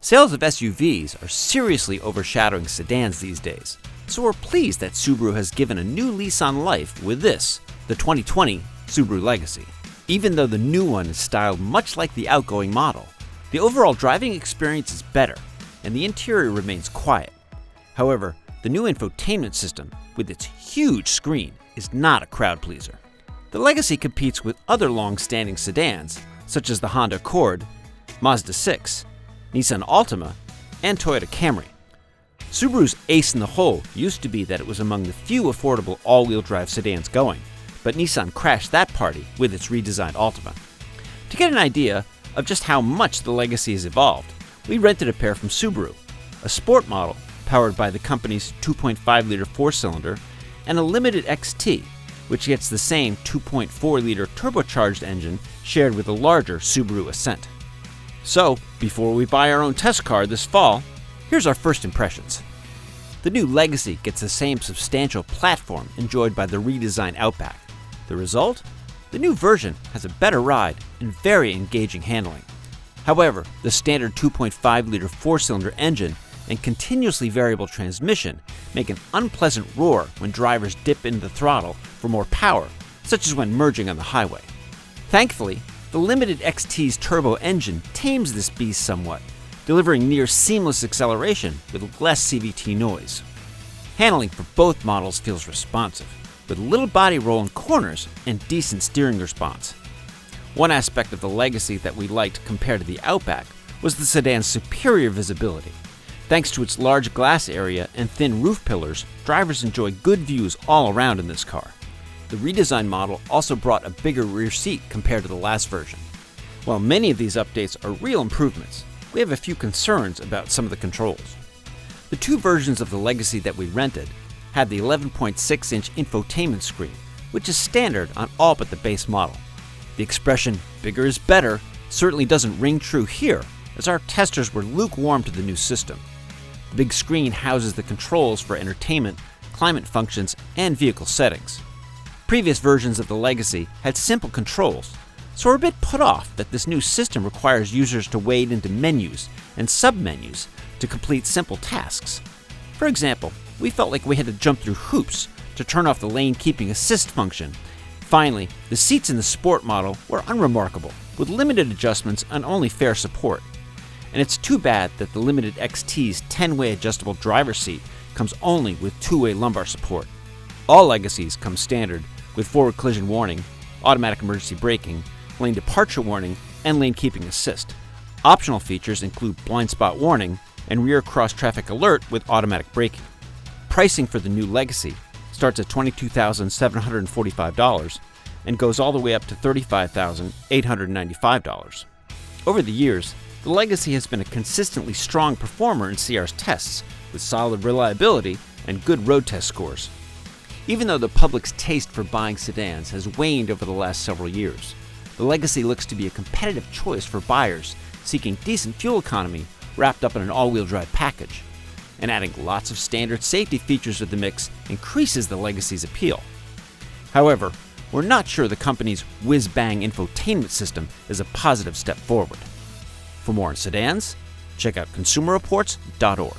Sales of SUVs are seriously overshadowing sedans these days, so we're pleased that Subaru has given a new lease on life with this, the 2020 Subaru Legacy. Even though the new one is styled much like the outgoing model, the overall driving experience is better, and the interior remains quiet. However, the new infotainment system, with its huge screen, is not a crowd pleaser. The Legacy competes with other long-standing sedans, such as the Honda Accord, Mazda 6, Nissan Altima, and Toyota Camry. Subaru's ace in the hole used to be that it was among the few affordable all-wheel drive sedans going, but Nissan crashed that party with its redesigned Altima. To get an idea of just how much the Legacy has evolved, we rented a pair from Subaru, a sport model powered by the company's 2.5-liter four-cylinder and a Limited XT, which gets the same 2.4-liter turbocharged engine shared with a larger Subaru Ascent. So, before we buy our own test car this fall, here's our first impressions. The new Legacy gets the same substantial platform enjoyed by the redesigned Outback. The result? The new version has a better ride and very engaging handling. However, the standard 2.5-liter four-cylinder engine and continuously variable transmission make an unpleasant roar when drivers dip into the throttle for more power, such as when merging on the highway. Thankfully, the Limited XT's turbo engine tames this beast somewhat, delivering near seamless acceleration with less CVT noise. Handling for both models feels responsive, with little body roll in corners and decent steering response. One aspect of the Legacy that we liked compared to the Outback was the sedan's superior visibility. Thanks to its large glass area and thin roof pillars, drivers enjoy good views all around in this car. The redesigned model also brought a bigger rear seat compared to the last version. While many of these updates are real improvements, we have a few concerns about some of the controls. The two versions of the Legacy that we rented had the 11.6-inch infotainment screen, which is standard on all but the base model. The expression, "bigger is better," certainly doesn't ring true here, as our testers were lukewarm to the new system. The big screen houses the controls for entertainment, climate functions, and vehicle settings. Previous versions of the Legacy had simple controls, so we're a bit put off that this new system requires users to wade into menus and submenus to complete simple tasks. For example, we felt like we had to jump through hoops to turn off the lane keeping assist function. Finally, the seats in the Sport model were unremarkable, with limited adjustments and only fair support. And it's too bad that the Limited XT's 10-way adjustable driver's seat comes only with 2-way lumbar support. All Legacies come standard with forward collision warning, automatic emergency braking, lane departure warning, and lane keeping assist. Optional features include blind spot warning and rear cross traffic alert with automatic braking. Pricing for the new Legacy starts at $22,745 and goes all the way up to $35,895. Over the years, the Legacy has been a consistently strong performer in CR's tests, with solid reliability and good road test scores. Even though the public's taste for buying sedans has waned over the last several years, the Legacy looks to be a competitive choice for buyers seeking decent fuel economy wrapped up in an all-wheel drive package. And adding lots of standard safety features to the mix increases the Legacy's appeal. However, we're not sure the company's whiz-bang infotainment system is a positive step forward. For more on sedans, check out consumerreports.org.